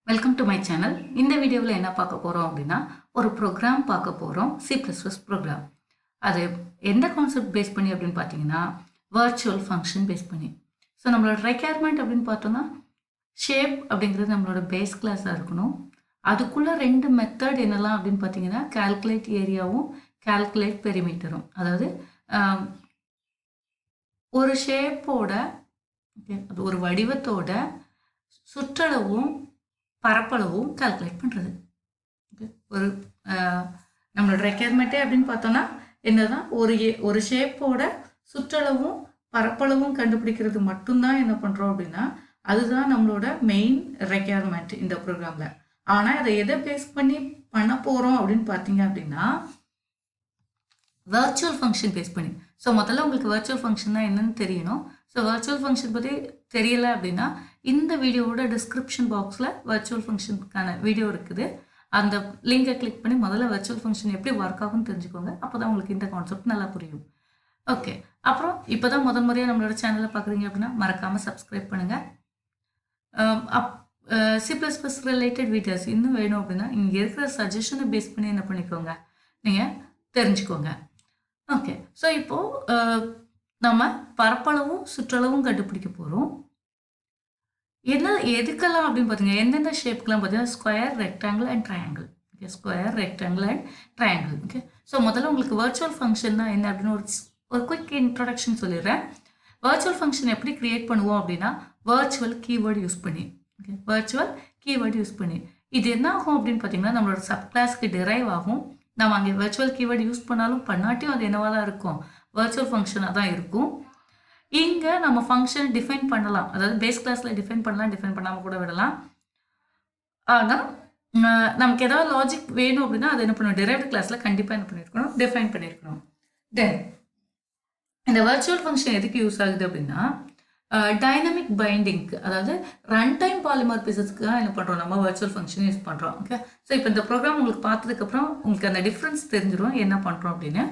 Welcome to my channel. இந்த வீடியோவில் என்ன பார்க்க போகிறோம் அப்படின்னா ஒரு ப்ரோக்ராம் பார்க்க போகிறோம். C++ program. அது எந்த கான்செப்ட் பேஸ் பண்ணி அப்படின்னு பார்த்தீங்கன்னா வர்ச்சுவல் ஃபங்க்ஷன் பேஸ் பண்ணி. ஸோ நம்மளோட ரெக்யர்மெண்ட் அப்படின்னு பார்த்தோம்னா ஷேப் அப்படிங்கிறது நம்மளோட பேஸ் கிளாஸாக இருக்கணும். அதுக்குள்ளே ரெண்டு மெத்தட் என்னெல்லாம் அப்படின்னு பார்த்தீங்கன்னா கால்குலேட் ஏரியாவும் கால்குலேட் பெரிமீட்டரும். அதாவது ஒரு ஷேப்போட அது ஒரு வடிவத்தோட சுற்றளவும் பரப்பளவும் கால்குலேட் பண்ணுறது. ஒரு நம்மளோட ரெக்யர்மெண்ட்டே அப்படின்னு பார்த்தோம்னா என்னதான் ஒரு ஷேப்போட சுற்றளவும் பரப்பளவும் கண்டுபிடிக்கிறது மட்டும்தான் என்ன பண்ணுறோம் அப்படின்னா அதுதான் நம்மளோட மெயின் ரெக்யர்மெண்ட் இந்த ப்ரோக்ராமில். ஆனால் அதை எதை பேஸ் பண்ணி பண்ண போகிறோம் அப்படின்னு பார்த்தீங்க அப்படின்னா வர்ச்சுவல் ஃபங்க்ஷன் பேஸ் பண்ணி. ஸோ முதல்ல உங்களுக்கு வர்ச்சுவல் ஃபங்க்ஷன்னா என்னன்னு தெரியணும். ஸோ வர்ச்சுவல் ஃபங்க்ஷன் பற்றி தெரியலை அப்படின்னா இந்த வீடியோவோட டிஸ்கிரிப்ஷன் பாக்ஸில் வர்ச்சுவல் ஃபங்க்ஷனுக்கான வீடியோ இருக்குது. அந்த லிங்கை கிளிக் பண்ணி முதல்ல வர்ச்சுவல் ஃபங்க்ஷன் எப்படி ஒர்க் ஆகும்னு தெரிஞ்சுக்கோங்க. அப்போ தான் உங்களுக்கு இந்த கான்செப்ட் நல்லா புரியும். ஓகே, அப்புறம் இப்போ தான் முதல் முறையாக நம்மளோட சேனலை பார்க்குறீங்க அப்படின்னா மறக்காமல் சப்ஸ்கிரைப் பண்ணுங்கள். C++ ரிலேட்டட் வீடியோஸ் இன்னும் வேணும் அப்படின்னா இங்கே இருக்கிற சஜஷனை பேஸ் பண்ணி என்ன பண்ணிக்கோங்க, நீங்கள் தெரிஞ்சுக்கோங்க. ஓகே, ஸோ இப்போது நம்ம பரப்பளவும் சுற்றளவும் கண்டுபிடிக்க போகிறோம். எதுக்கெல்லாம் அப்படின்னு பார்த்தீங்கன்னா எந்தெந்த ஷேப்புக்கெல்லாம் பார்த்தீங்கன்னா square, rectangle and triangle. Okay, square, rectangle and triangle. Okay, so முதல்ல உங்களுக்கு வர்ச்சுவல் ஃபங்க்ஷன் தான் என்ன அப்படின்னு ஒரு குயிக் இன்ட்ரடக்ஷன் சொல்லிடுறேன். வர்ச்சுவல் ஃபங்க்ஷன் எப்படி கிரியேட் பண்ணுவோம் அப்படின்னா வர்ச்சுவல் கீவேர்டு யூஸ் பண்ணி. ஓகே, வர்ச்சுவல் கீவேர்டு யூஸ் பண்ணி இது என்ன ஆகும் அப்படின்னு பார்த்தீங்கன்னா நம்மளோட சப் கிளாஸ்க்கு டிரைவ் ஆகும். நம்ம அங்கே வர்ச்சுவல் கீவேர்டு யூஸ் பண்ணாலும் பண்ணாட்டியும் அது என்னவா தான் இருக்கும், வர்ச்சுவல் ஃபங்க்ஷனாக தான் இருக்கும். இங்கே நம்ம ஃபங்க்ஷன் டிஃபைன் பண்ணலாம், அதாவது பேஸ் கிளாஸில் டிஃபைன் பண்ணலாம், டிஃபைன் பண்ணாமல் கூட விடலாம். ஆனால் நமக்கு ஏதாவது லாஜிக் வேணும் அப்படின்னா அது என்ன பண்ணணும், டிரைவ்டு கிளாஸில் கண்டிப்பாக என்ன பண்ணியிருக்கணும், டிஃபைன் பண்ணியிருக்கணும். தென் இந்த வர்ச்சுவல் ஃபங்க்ஷன் எதுக்கு யூஸ் ஆகுது அப்படின்னா டைனமிக் பைண்டிங்க்கு, அதாவது ரன் டைம் பாலிமார்பிசம்ஸ்க்கு தான் என்ன பண்ணுறோம், நம்ம வர்ச்சுவல் ஃபங்க்ஷன் யூஸ் பண்ணுறோம். ஓகே, ஸோ இப்போ இந்த ப்ரோக்ராம் உங்களுக்கு பார்த்ததுக்கப்புறம் உங்களுக்கு அந்த டிஃப்ரென்ஸ் தெரிஞ்சிடும் என்ன பண்ணுறோம் அப்படின்னு.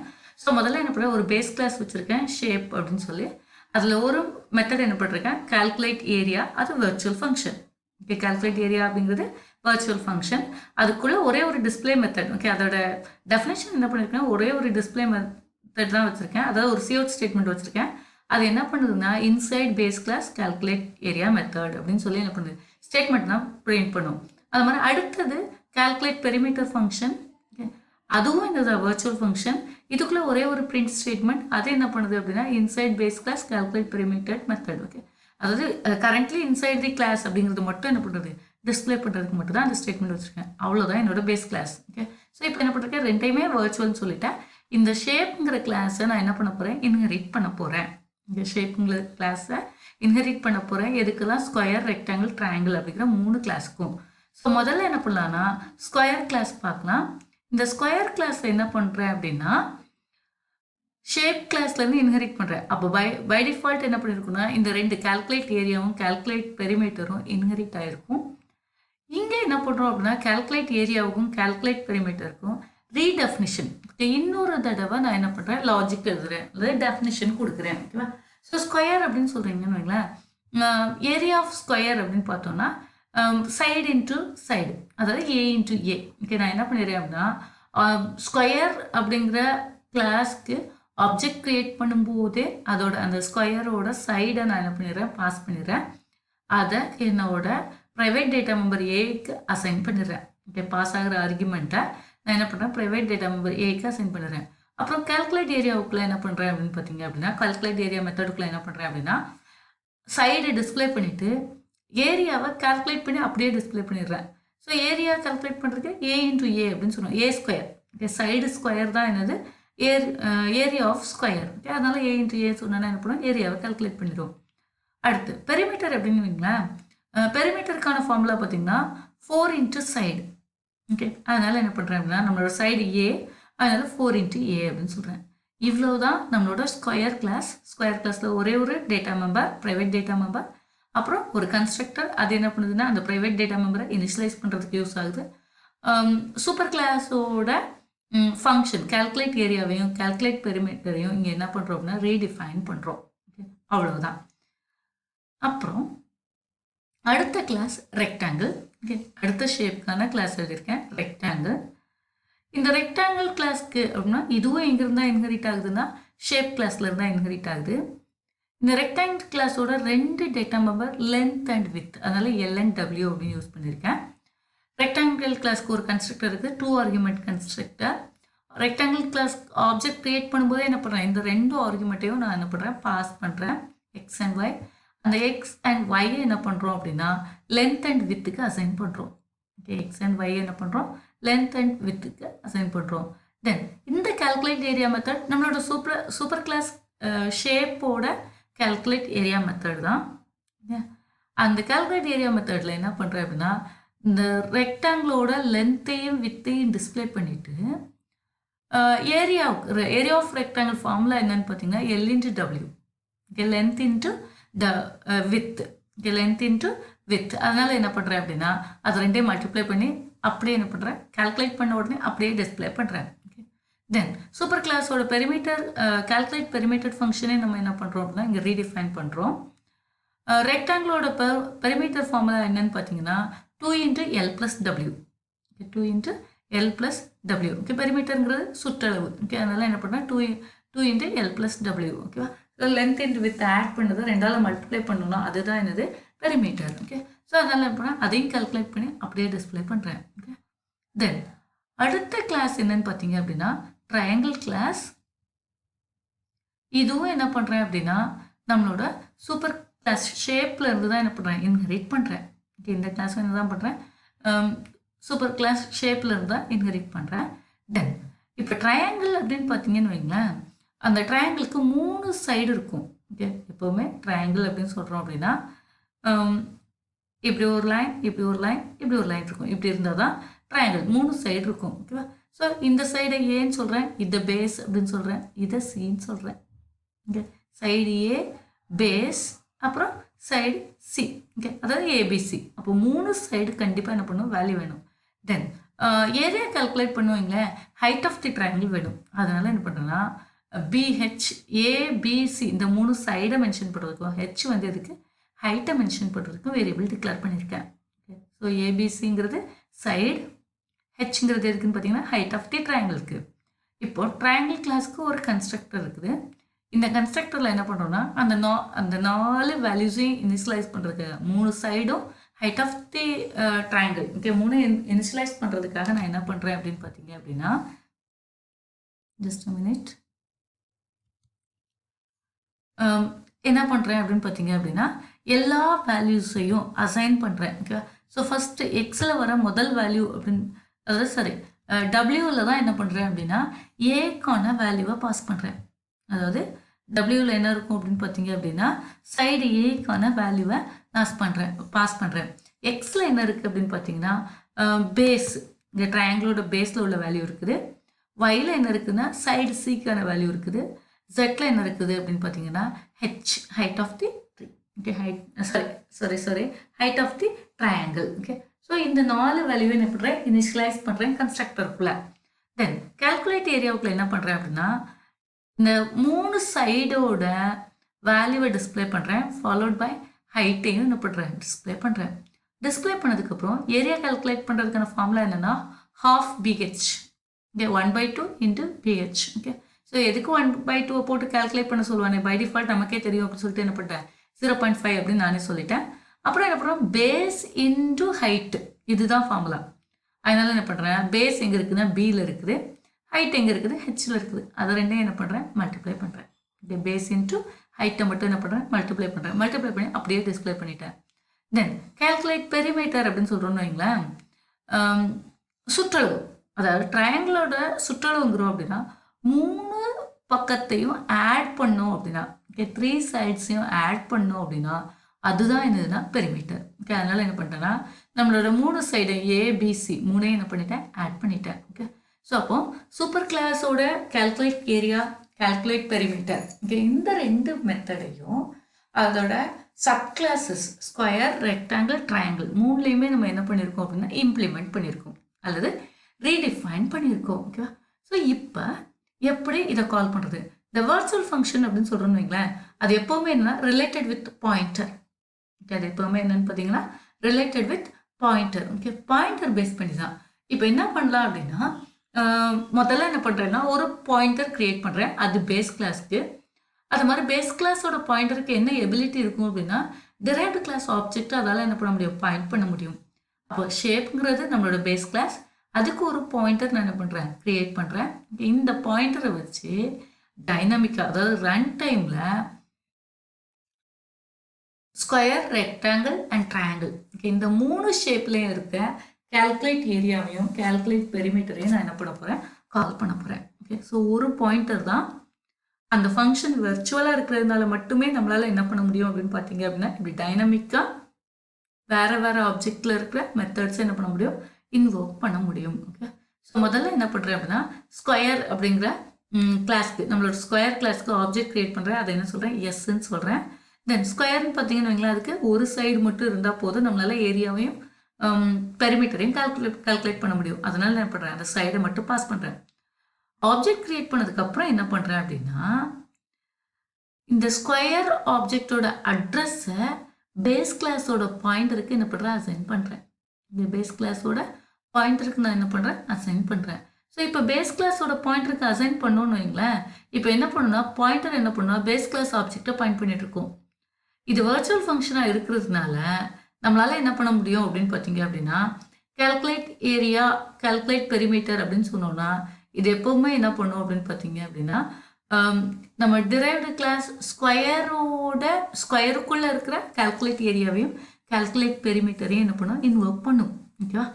ஸோ முதல்ல என்ன பண்ணுறேன், ஒரு பேஸ் கிளாஸ் வச்சுருக்கேன் ஷேப் அப்படின்னு சொல்லி. அதில் ஒரு மெத்தட் என்ன பண்ணிருக்கேன், கால்குலேட் ஏரியா, அது virtual function. Okay, calculate area அப்படிங்கிறது வர்ச்சுவல் ஃபங்க்ஷன். அதுக்குள்ளே ஒரே ஒரு டிஸ்பிளே மெத்தட். ஓகே, அதோட டெஃபினேஷன் என்ன பண்ணியிருக்கேன், ஒரே ஒரு டிஸ்பிளே மெத்தட் தான் வச்சுருக்கேன். அதாவது ஒரு சிஓட் ஸ்டேட்மெண்ட் வச்சுருக்கேன். அது என்ன பண்ணுதுன்னா inside base class calculate area method அப்படின்னு சொல்லி என்ன பண்ணுது, ஸ்டேட்மெண்ட் தான் பிரிண்ட் பண்ணும். அது மாதிரி அடுத்தது கால்குலேட் பெரிமீட்டர் ஃபங்க்ஷன். அதுவும் இந்த வர்ச்சுவல் ஃபங்க்ஷன். இதுக்குள்ளே ஒரே ஒரு பிரிண்ட் ஸ்டேட்மெண்ட். அது என்ன பண்ணுது அப்படின்னா inside base class calculate perimeter method. Okay, அதாவது கரண்ட்லி இன்சைட் தி கிளாஸ் அப்படிங்கிறது மட்டும் என்ன பண்ணுறது, டிஸ்பிளே பண்ணுறதுக்கு மட்டும் தான் அந்த ஸ்டேட்மெண்ட் வச்சுருக்கேன். அவ்வளோதான் என்னோட பேஸ் கிளாஸ். ஓகே, ஸோ இப்போ என்ன பண்ணிருக்கேன், ரெண்டையுமே வர்ச்சுவல்னு சொல்லிட்டேன். இந்த ஷேப்புங்கிற கிளாஸை நான் என்ன பண்ண போகிறேன், இன்ஹெரிட் பண்ண போகிறேன். இந்த ஷேப்புங்கிற கிளாஸை இன்ஹெரிட் பண்ண போகிறேன். எதுக்கெல்லாம், ஸ்கொயர், ரெக்டாங்கிள், ட்ரையாங்கிள் அப்படிங்கிற 3 கிளாஸுக்கும். ஸோ முதல்ல என்ன பண்ணலான்னா ஸ்கொயர் கிளாஸ் பார்க்கலாம். இந்த ஸ்கொயர் கிளாஸில் என்ன பண்ணுறேன் அப்படின்னா ஷேப் கிளாஸ்லேருந்து இன்ஹெரிட் பண்ணுறேன். அப்போ பை டிஃபால்ட் என்ன பண்ணியிருக்குன்னா இந்த ரெண்டு கால்குலேட் ஏரியாவும் கால்குலேட் பெரிமீட்டரும் இன்ஹெரிட் ஆகிருக்கும். இங்கே என்ன பண்ணுறோம் அப்படின்னா கால்குலேட் ஏரியாவுக்கும் கால்குலேட் பெரிமீட்டருக்கும் ரீடெஃபினிஷன் இன்னொரு தடவை நான் என்ன பண்ணுறேன், லாஜிக் எழுதுறேன், அதாவது டெஃபினிஷன் கொடுக்குறேன். ஓகேவா, ஸோ ஸ்கொயர் அப்படின்னு சொல்கிறீங்கன்னு வைங்களேன். ஏரியா ஆஃப் ஸ்கொயர் அப்படின்னு பார்த்தோம்னா சைடு இன்ட்டு சைடு, அதாவது ஏ இன்ட்டு ஏ. ஓகே, நான் என்ன பண்ணிடுறேன் அப்படின்னா ஸ்கொயர் அப்படிங்கிற கிளாஸ்க்கு ஆப்ஜெக்ட் க்ரியேட் பண்ணும்போதே அதோட அந்த ஸ்கொயரோட சைடை நான் என்ன பண்ணிடுறேன், பாஸ் பண்ணிடுறேன். அதை என்னோட ப்ரைவேட் டேட்டா மெம்பர் ஏக்கு அசைன் பண்ணிடுறேன். ஓகே, பாஸ் ஆகிற ஆர்குமெண்ட்டை நான் என்ன பண்ணுறேன், ப்ரைவேட் டேட்டா மெம்பர் ஏக்கு அசைன் பண்ணுறேன். அப்புறம் கால்குலேட் ஏரியாவுக்குள்ளே என்ன பண்ணுறேன் அப்படின்னு பார்த்தீங்க அப்படின்னா கால்குலேட் ஏரியா மெத்தடுக்குள்ளே என்ன பண்ணுறேன் அப்படின்னா சைடு டிஸ்பிளே பண்ணிவிட்டு ஏரியாவை கால்குலேட் பண்ணி அப்படியே டிஸ்பிளே பண்ணிடுறேன். ஸோ ஏரியா கால்குலேட் பண்ணுறதுக்கு ஏ இன்ட்டு ஏ அப்படின்னு சொல்லுவோம், ஏ ஸ்கொயர். ஓகே, சைடு ஸ்கொயர் தான் என்னது ஏரியா ஆஃப் ஸ்கொயர். ஓகே, அதனால் ஏ இன்ட்டு ஏ சொன்னால் என்ன பண்ணுவோம், ஏரியாவை கால்குலேட் பண்ணிடுவோம். அடுத்து பெரிமீட்டர் அப்படின்னு வைங்களேன். பெரிமீட்டருக்கான ஃபார்முலா பார்த்தீங்கன்னா 4 இன்ட்டு சைடு. ஓகே, அதனால் என்ன பண்ணுறேன் அப்படின்னா நம்மளோட சைடு ஏ, அதனால் 4 இன்ட்டு ஏ அப்படின்னு சொல்கிறேன். இவ்வளோ தான் நம்மளோட ஸ்கொயர் கிளாஸ். ஸ்கொயர் கிளாஸில் ஒரே ஒரு data member, private data member, அப்புறம் ஒரு கன்ஸ்ட்ரக்டர். அது என்ன பண்ணுதுன்னா அந்த ப்ரைவேட் டேட்டா மெம்பரை இனிஷியலைஸ் பண்ணுறதுக்கு யூஸ் ஆகுது. சூப்பர் கிளாஸோட ஃபங்க்ஷன் கால்குலேட் ஏரியாவையும் கால்குலேட் பெரிமீட்டரையும் இங்கே என்ன பண்ணுறோம் அப்படின்னா ரீடிஃபைன் பண்ணுறோம். ஓகே, அவ்வளோதான். அப்புறம் அடுத்த கிளாஸ் ரெக்டாங்கிள். ஓகே, அடுத்த ஷேப்க்கான கிளாஸ் எழுதியிருக்கேன் ரெக்டாங்கிள். இந்த ரெக்டாங்கிள் கிளாஸ்க்கு அப்படின்னா இதுவும் எங்கிருந்தா இன்ஹெரிட் ஆகுதுன்னா ஷேப் கிளாஸ்ல இருந்தா இன்ஹெரிட் ஆகுது. இந்த ரெக்டாங்கிள் கிளாஸோட 2 data member length and width, அதனால LNW அப்படின்னு யூஸ் பண்ணியிருக்கேன். ரெக்டாங்கிள் கிளாஸ்க்கு ஒரு கன்ஸ்ட்ரக்டர் இருக்குது, 2 argument constructor. Rectangle class object create பண்ணும்போது என்ன பண்ணுறேன், இந்த 2 ஆர்குமெண்ட்டையும் நான் என்ன பண்ணுறேன், பாஸ் பண்ணுறேன் எக்ஸ் அண்ட் ஒய். அந்த எக்ஸ் அண்ட் ஒய் என்ன பண்ணுறோம் அப்படின்னா லென்த் அண்ட் வித்துக்கு அசைன் பண்ணுறோம். ஓகே, எக்ஸ் அண்ட் ஒய் என்ன பண்ணுறோம், லென்த் அண்ட் வித்துக்கு அசைன் பண்ணுறோம். தென் இந்த கால்குலேட் ஏரியா மெத்தட் நம்மளோட சூப்பர் கிளாஸ் ஷேப்போட கால்குலேட் ஏரியா மெத்தட் தான். அந்த கால்குலேட் ஏரியா மெத்தடில் என்ன பண்ணுறேன் அப்படின்னா இந்த ரெக்டாங்கிளோட லென்த்தையும் வித்தையும் டிஸ்பிளே பண்ணிவிட்டு ஏரியா ஆஃப் ரெக்டாங்கிள் ஃபார்முலா என்னன்னு பார்த்தீங்கன்னா L×W. Okay, length into the width. Okay, length into with. அதனால் என்ன பண்ணுறேன் அப்படின்னா அது ரெண்டையும் மல்டிப்ளை பண்ணி அப்படியே என்ன பண்ணுறேன், கால்குலேட் பண்ண உடனே அப்படியே டிஸ்பிளே பண்ணுறேன். ஓகே, தென் சூப்பர் கிளாஸோட பெரிமீட்டர் கால்குலேட் பெரிமீட்டர் ஃபங்க்ஷனே நம்ம என்ன பண்ணுறோம் அப்படின்னா இங்கே ரீடிஃபைன் பண்ணுறோம். ரெக்டாங்கிளோட பெரிமீட்டர் ஃபார்முலா என்னன்னு பார்த்தீங்கன்னா 2×L+W. Okay, 2×L+W. ஓகே, பெரிமீட்டருங்கிறது சுற்றளவு. ஓகே, அதனால என்ன பண்ணுறேன் 2×L+W. ஓகேவா, லென்த் இன்ட்டு வித் ஆட் பண்ணது 2ஆல் மல்டிப்ளை பண்ணணும்னா அதுதான் என்னது பெரிமீட்டர். ஓகே, ஸோ அதனால் என்ன பண்ணுறேன் அதையும் கால்குலேட் பண்ணி அப்படியே டிஸ்பிளே பண்ணுறேன். ஓகே, தென் அடுத்த கிளாஸ் என்னன்னு பார்த்தீங்க அப்படின்னா ட்ரையாங்கிள் கிளாஸ். இதுவும் என்ன பண்ணுறேன் அப்படின்னா நம்மளோட சூப்பர் கிளாஸ் ஷேப்பில் இருந்து தான் என்ன பண்ணுறேன் இன்ஹெரிட் பண்ணுறேன். ஓகே, இந்த கிளாஸும் என்ன தான் பண்ணுறேன், சூப்பர் கிளாஸ் ஷேப்பில் இருந்து தான் இன்ஹெரிட் பண்ணுறேன். தென் இப்போ ட்ரையாங்கிள் அப்படின்னு பார்த்தீங்கன்னு வைங்களேன், அந்த ட்ரையாங்கிளுக்கு 3 சைடு இருக்கும். ஓகே, எப்போவுமே ட்ரையாங்கிள் அப்படின்னு சொல்கிறோம் அப்படின்னா இப்படி ஒரு லைன், இப்படி ஒரு லைன், இப்படி ஒரு லைன் இருக்கும். இப்படி இருந்தால் தான் ட்ரையாங்கிள் 3 சைடு இருக்கும். ஓகேவா, ஸோ இந்த சைடை ஏன்னு சொல்கிறேன், இதை பேஸ் அப்படின்னு சொல்கிறேன், இதை சின்னு சொல்கிறேன். ஓகே, சைடு ஏ பேஸ், அப்புறம் சைடு சி. ஓகே, அதாவது ஏபிசி. அப்போ 3 சைடு கண்டிப்பாக என்ன பண்ணும், வேல்யூ வேணும். தென் ஏரியா கால்குலேட் பண்ணுவீங்களேன், ஹைட் ஆஃப் தி ட்ரையாங்கிள் வேணும். அதனால் என்ன பண்ணுறேன்னா பிஹெச் ஏபிசி இந்த 3 சைடை மென்ஷன் பண்ணுறதுக்கும் ஹெச் வந்து இதுக்கு ஹைட்டை மென்ஷன் பண்ணுறதுக்கும் வேரியபிள் டிக்ளேர் பண்ணியிருக்கேன். ஓகே, ஸோ ஏபிசிங்கிறது சைடு, ஹெச்ங்கிறது எதுக்குன்னு பார்த்தீங்கன்னா ஹைட் ஆஃப் தி ட்ரையாங்கிளுக்கு. இப்போது ட்ரையாங்கிள் கிளாஸ்க்கு ஒரு கன்ஸ்ட்ரக்டர் இருக்குது. இந்த கன்ஸ்ட்ரக்டரில் என்ன பண்ணுறோன்னா அந்த 4 வேல்யூஸையும் இனிஷியலைஸ் பண்ணுறதுக்கு 3 சைடும் height of the triangle. Okay, 3 initialise பண்ணுறதுக்காக நான் என்ன பண்ணுறேன் அப்படின்னு பார்த்தீங்க அப்படின்னா ஜஸ்ட் அ மினிட், என்ன பண்ணுறேன் அப்படின்னு பார்த்தீங்க அப்படின்னா எல்லா வேல்யூஸையும் அசைன் பண்ணுறேன். ஓகே, ஸோ ஃபஸ்ட்டு எக்ஸில் வர முதல் வேல்யூ அப்படின்னு அதாவது சரி டபிள்யூவில் தான் என்ன பண்ணுறேன் அப்படின்னா ஏக்கான வேல்யூவை பாஸ் பண்ணுறேன். அதாவது டபிள்யூவில் என்ன இருக்கும் அப்படின்னு பார்த்தீங்க அப்படின்னா சைடு ஏக்கான வேல்யூவை பாஸ் பண்ணுறேன். எக்ஸில் என்ன இருக்குது அப்படின்னு பார்த்தீங்கன்னா பேஸ், இந்த ட்ரையாங்கிளோட பேஸில் உள்ள வேல்யூ இருக்குது. ஒயில் என்ன இருக்குதுன்னா சைடு சிக்கான வேல்யூ இருக்குது. ஜெட்டில் என்ன இருக்குது அப்படின்னு பார்த்தீங்கன்னா H, height of the tree. Okay, height of the triangle. Okay, so இந்த 4 வேல்யூவை என்ன பண்ணுறேன், இனிஷியலைஸ் பண்ணுறேன் கன்ஸ்ட்ரக்டருக்குள்ளே. தென் கால்குலேட் ஏரியாவுக்குள்ள என்ன பண்ணுறேன் அப்படின்னா இந்த 3 சைடோட வேல்யூவை டிஸ்பிளே பண்ணுறேன், ஃபாலோட் பை ஹைட்டையும் என்ன பண்ணுறேன் டிஸ்பிளே பண்ணுறேன். டிஸ்பிளே பண்ணதுக்கப்புறம் ஏரியா கால்குலேட் பண்ணுறதுக்கான ஃபார்முலா என்னென்னா ½ BH. Okay, 1/2 into BH. Okay, so எதுக்கு 1/2 போட்டு கால்குலேட் பண்ண சொல்லுவானே, பை டிஃபால்ட் நமக்கே தெரியும் அப்படின்னு சொல்லிட்டு என்ன பண்ணிட்டேன் 0.5 அப்படின்னு நானே சொல்லிட்டேன். அப்புறம் என்ன பண்ணுறோம், பேஸ் இன்ட்டு ஹைட்டு, இதுதான் ஃபார்முலா. அதனால என்ன பண்ணுறேன், பேஸ் எங்கே இருக்குதுன்னா பியில் இருக்குது, ஹைட் எங்கே இருக்குது ஹெச்சில் இருக்குது. அதை ரெண்டையும் என்ன பண்ணுறேன் மல்டிப்ளை பண்ணுறேன். ஓகே, பேஸ் இன்ட்டு ஹைட்டை மட்டும் என்ன பண்ணுறேன் மல்டிப்ளை பண்ணி அப்படியே டிஸ்பிளே பண்ணிட்டேன். தென் கால்குலேட் பெரிமீட்டர் அப்படின்னு சொல்கிறோன்னு வைங்களேன், சுற்றளவு, அதாவது ட்ரையாங்கிளோட சுற்றளவுங்கிறோம் அப்படின்னா 3 பக்கத்தையும் ஆட் பண்ணோம் அப்படின்னா, ஓகே, 3 சைட்ஸையும் ஆட் பண்ணோம் அப்படின்னா அதுதான் என்னதுன்னா பெரிமீட்டர். ஓகே, அதனால என்ன பண்ணிட்டேன்னா நம்மளோட 3 சைடு ஏபிசி 3 என்ன பண்ணிட்டேன் ஆட் பண்ணிட்டேன். ஓகே, ஸோ அப்போ சூப்பர் கிளாஸோட calculate area, calculate perimeter, okay, இந்த 2 மெத்தடையும் அதோட sub classes square, rectangle, triangle 3லையுமே நம்ம என்ன பண்ணியிருக்கோம் அப்படின்னா இம்ப்ளிமெண்ட் பண்ணியிருக்கோம் அல்லது ரீடிஃபைன் பண்ணியிருக்கோம். ஓகேவா, ஸோ இப்போ எப்படி இதை கால் பண்ணுறது, இந்த வர்ச்சுவல் ஃபங்க்ஷன் அப்படின்னு சொல்கிறோன்னு வைங்களேன், அது எப்போவுமே என்னன்னா ரிலேட்டட் வித் பாயிண்டர். ஓகே, அது எப்போவுமே என்னன்னு பார்த்தீங்கன்னா related with pointer. Okay, pointer base பண்ணி தான். இப்போ என்ன பண்ணலாம் அப்படின்னா, முதல்ல என்ன பண்ணுறேன்னா ஒரு பாயிண்டர் கிரியேட் பண்ணுறேன், அது பேஸ் கிளாஸ்க்கு. அது மாதிரி பேஸ் கிளாஸோட பாயிண்டருக்கு என்ன எபிலிட்டி இருக்கும் அப்படின்னா, டிரைவ்டு கிளாஸ் ஆப்ஜெக்ட் அதால் என்ன பண்ண முடியும், பாயிண்ட் பண்ண முடியும். அப்போ ஷேப்புங்கிறது நம்மளோட பேஸ் கிளாஸ், அதுக்கு ஒரு பாயிண்டர் நான் என்ன பண்ணுறேன், கிரியேட் பண்ணுறேன். இந்த பாயிண்டரை வச்சு டைனமிக்காக, அதாவது ரன் டைமில் ஸ்கொயர், ரெக்டாங்கிள் அண்ட் ட்ரையாங்கிள், இந்த 3 ஷேப்லேயும் இருக்க கால்குலேட் ஏரியாவையும் கால்குலேட் பெரிமீட்டரையும் நான் என்ன பண்ண போகிறேன், கால் பண்ண போகிறேன். ஓகே, ஸோ ஒரு பாயிண்டர் தான். அந்த ஃபங்க்ஷன் வெர்ச்சுவலாக இருக்கிறதுனால மட்டுமே நம்மளால் என்ன பண்ண முடியும் அப்படின்னு பார்த்தீங்க அப்படின்னா, இப்படி டைனமிக்காக வேறு ஆப்ஜெக்டில் இருக்கிற மெத்தட்ஸை என்ன பண்ண முடியும், இன்வோக் பண்ண முடியும். ஓகே, ஸோ முதல்ல என்ன பண்ணுறேன் அப்படின்னா, ஸ்கொயர் அப்படிங்கிற கிளாஸ்க்கு, நம்மளோட ஸ்கொயர் கிளாஸ்க்கு ஆப்ஜெக்ட் கிரியேட் பண்ணுறேன். அதை என்ன சொல்கிறேன், எஸ்ன்னு சொல்கிறேன். தென் ஸ்கொயர்னு பார்த்தீங்கன்னு வைங்களேன், அதுக்கு ஒரு சைடு மட்டும் இருந்தால் போதும், நம்மளால் ஏரியாவையும் பெரிமீட்டரையும் கால்குலேட் பண்ண முடியும். அதனால என்ன பண்ணுறேன், அந்த சைடை மட்டும் பாஸ் பண்ணுறேன். ஆப்ஜெக்ட் கிரியேட் பண்ணதுக்கப்புறம் என்ன பண்ணுறேன் அப்படின்னா, இந்த ஸ்கொயர் ஆப்ஜெக்டோட அட்ரஸை பேஸ் கிளாஸோட பாயிண்டருக்கு என்ன பண்ணுறேன், அசைன் பண்ணுறேன். இந்த பேஸ் கிளாஸோட பாயிண்டருக்கு நான் என்ன பண்ணுறேன், அசைன் பண்ணுறேன். ஸோ இப்போ பேஸ் கிளாஸோட பாயிண்டருக்கு அசைன் பண்ணோன்னு வைங்களேன், இப்போ என்ன பண்ணுன்னா பாயிண்டர் என்ன பண்ணுன்னா பேஸ் கிளாஸ் ஆப்ஜெக்டை பாயிண்ட் பண்ணிட்டு இருக்கோம். இது வர்ச்சுவல் ஃபங்க்ஷனாக இருக்கிறதுனால நம்மளால் என்ன பண்ண முடியும் அப்படின்னு பார்த்தீங்க அப்படின்னா, கால்குலேட் ஏரியா, கால்குலேட் பெரிமீட்டர் அப்படின்னு சொன்னோம்னா, இது எப்போவுமே என்ன பண்ணும் அப்படின்னு பார்த்தீங்க அப்படின்னா, நம்ம டிரைவ்டு கிளாஸ் ஸ்கொயருக்குள்ளே இருக்கிற கால்குலேட் ஏரியாவையும் கால்குலேட் பெரிமீட்டரையும் என்ன பண்ணும், இன்வோக் பண்ணும். ஓகேவா?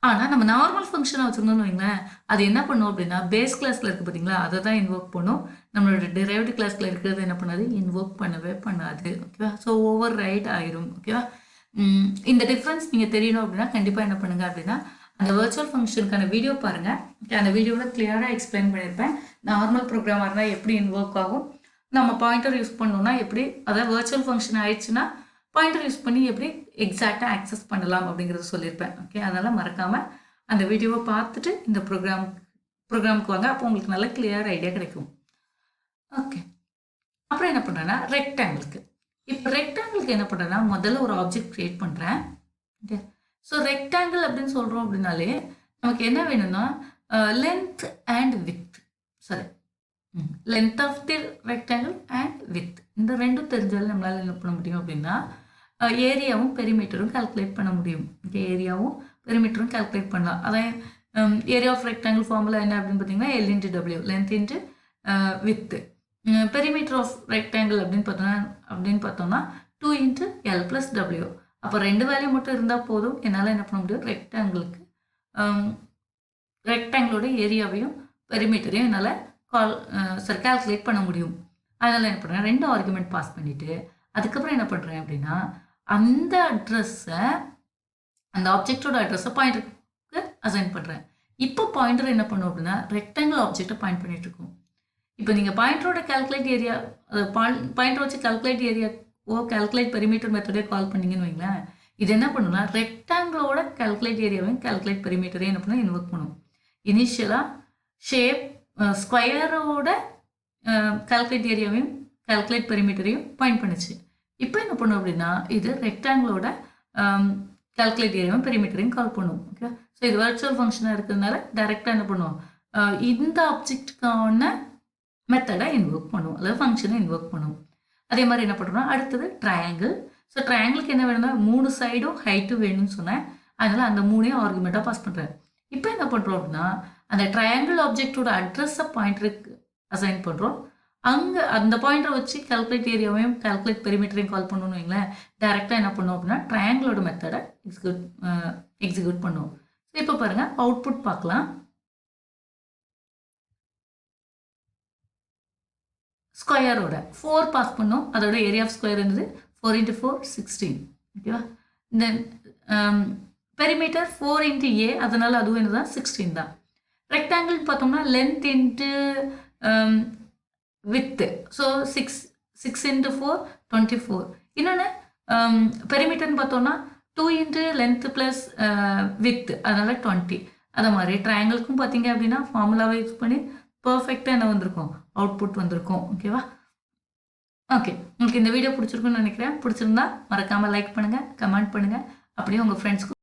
ஆனால் நம்ம நார்மல் ஃபங்க்ஷனாக வச்சுருந்தோம்னு வைங்களேன், அது என்ன பண்ணும் அப்படின்னா பேஸ் கிளாஸில் இருக்குது பார்த்தீங்களா, அதை தான் இன்வோக் பண்ணும். நம்மளோட டிரைவ்டு கிளாஸில் இருக்கிறது என்ன பண்ணாது, இன்வோக் பண்ணவே பண்ணாது. ஓகேவா? ஸோ ஓவர் ரைட் ஆயிரும். ஓகேவா? இந்த டிஃப்ரென்ஸ் நீங்கள் தெரியணும் அப்படின்னா கண்டிப்பாக என்ன பண்ணுங்கள் அப்படின்னா, அந்த வர்ச்சுவல் ஃபங்க்ஷனுக்கான வீடியோ பாருங்கள். அந்த வீடியோவில் கிளியராக எக்ஸ்பிளைன் பண்ணியிருப்பேன். நார்மல் ப்ரோக்ராமாக இருந்தால் எப்படி இன்வோக் ஆகும், நம்ம பாயிண்டர் யூஸ் பண்ணோம்னா எப்படி, அதாவது வர்ச்சுவல் ஃபங்க்ஷன் ஆயிடுச்சுன்னா பாயிண்டர் யூஸ் பண்ணி எப்படி எக்ஸாக்டாக ஆக்சஸ் பண்ணலாம் அப்படிங்கிறத சொல்லியிருப்பேன். ஓகே, அதனால் மறக்காமல் அந்த வீடியோவை பார்த்துட்டு இந்த ப்ரோக்ராமுக்கு வாங்க. அப்போ உங்களுக்கு நல்ல கிளியர் ஐடியா கிடைக்கும். ஓகே, அப்புறம் என்ன பண்ணுறேன்னா ரெக்டாங்கிளுக்கு. இப்போ ரெக்டாங்கிளுக்கு என்ன பண்ணுறேன்னா, முதல்ல ஒரு ஆப்ஜெக்ட் க்ரியேட் பண்ணுறேன். ஓகே, ஸோ ரெக்டாங்கிள் அப்படின்னு சொல்கிறோம் அப்படின்னாலே நமக்கு என்ன வேணும்னா லென்த் அண்ட் வித், சரி, length of the rectangle and width, இந்த ரெண்டும் தெரிஞ்சாலும் நம்மளால் என்ன பண்ண முடியும் அப்படின்னா ஏரியாவும் பெரிமீட்டரும் கால்குலேட் பண்ண முடியும். ஓகே, ஏரியாவும் பெரிமீட்டரும் கால்குலேட் பண்ணலாம். அதான் ஏரியா ஆஃப் ரெக்டாங்கிள் ஃபார்முலா என்ன அப்படின்னு பார்த்தீங்கன்னா L × W, length into width. Perimeter of rectangle அப்படின்னு பார்த்தோம்னா 2 × L + W. அப்போ 2 வேல்யூ மட்டும் இருந்தால் போதும், என்னால் என்ன பண்ண முடியும், ரெக்டாங்கிளோட ஏரியாவையும் பெரிமீட்டரையும் என்னால் கால்குலேட் பண்ண முடியும். அதனால் என்ன பண்ணுறேன், 2 ஆர்குமெண்ட் பாஸ் பண்ணிவிட்டு அதுக்கப்புறம் என்ன பண்ணுறேன் அப்படின்னா, அந்த அட்ரஸை, அந்த ஆப்ஜெக்டோட அட்ரஸை பாயிண்டருக்கு அசைன் பண்ணுறேன். இப்போ பாயிண்டர் என்ன பண்ணும் அப்படின்னா ரெக்டாங்கிள் ஆப்ஜெக்டை பாயிண்ட் பண்ணிட்டு இருக்கும். இப்போ நீங்கள் பாயிண்டரோட கால்குலேட் ஏரியா, பாயிண்டர் வச்சு கால்குலேட் ஏரியா கால்குலேட் பெரிமீட்டர் மெத்தடே கால் பண்ணிங்கன்னு வைங்களேன், இது என்ன பண்ணுன்னா ரெக்டாங்கிளோட கால்குலேட் ஏரியாவையும் கால்குலேட் பெரிமீட்டரையும் என்ன பண்ணால் இன்வோக் பண்ணும். இனிஷியலாக ஷேப் ஸ்கொயரோட கால்குலேட் ஏரியாவையும் கால்குலேட் பெரிமீட்டரையும் பாயிண்ட் பண்ணுச்சு. இப்போ என்ன பண்ணும் அப்படின்னா இது ரெக்டாங்கிளோட கால்குலேட் ஏரியாவும் பெரிமீட்டரையும் கால் பண்ணும். ஓகே, ஸோ இது வர்ச்சுவல் ஃபங்க்ஷனாக இருக்கிறதுனால டைரெக்டாக என்ன பண்ணுவோம், இந்த ஆப்ஜெக்டுக்கான மெத்தடை இன்வோக் பண்ணுவோம், அதாவது ஃபங்க்ஷனை இன்வோக் பண்ணுவோம். அதே மாதிரி என்ன பண்ணுறோம்னா அடுத்தது ட்ரையாங்கிள். ஸோ ட்ரையாங்கிளுக்கு என்ன வேணும்னா 3 சைடும் ஹைட்டும் வேணும்னு சொன்னேன். அதனால் அந்த 3 ஆர்குமெண்ட்டாக பாஸ் பண்ணுறேன். இப்போ என்ன பண்ணுறோம் அப்படின்னா அந்த ட்ரையாங்கிள் ஆப்ஜெக்டோட அட்ரஸை பாயிண்டருக்கு அசைன் பண்ணுறோம். அங்கே அந்த பாயிண்டரை வச்சு கால்குலேட் ஏரியாவையும் கால்குலேட் பெரிமீட்டரையும் கால் பண்ணணும்னு வைங்களேன், டேரெக்டாக என்ன பண்ணுவோம் அப்படின்னா ட்ரையாங்கிளோட மெத்தடை எக்ஸிக்யூட் பண்ணுவோம். ஸோ இப்போ பாருங்கள் அவுட்புட் பார்க்கலாம். ஸ்கொயரோட 4 பாஸ் பண்ணோம், அதோட ஏரியா ஆஃப் ஸ்கொயர் இருந்தது 4 × 4 16. ஓகேவா? தென் பெரிமீட்டர் 4 × A, அதனால் அதுவும் என்னதான் 16 தான். ரெக்டாங்கிள் பார்த்தோம்னா லென்த் இன்ட்டு வித்து, ஸோ 6 × 4 24. இன்னொன்று பெரிமீட்டர்னு பார்த்தோம்னா 2 × லென்த் ப்ளஸ் வித்து, அதனால் 20. அதை மாதிரி ட்ரையாங்கிளுக்கும் பார்த்தீங்க அப்படின்னா ஃபார்முலாவை யூஸ் பண்ணி பர்ஃபெக்டாக என்ன வந்திருக்கும், அவுட்புட் வந்திருக்கும். ஓகேவா? ஓகே, உங்களுக்கு இந்த வீடியோ பிடிச்சிருக்குன்னு நினைக்கிறேன். பிடிச்சிருந்தா மறக்காமல் லைக் பண்ணுங்கள், கமெண்ட் பண்ணுங்கள், அப்படியே உங்கள் ஃப்ரெண்ட்ஸ்க்கு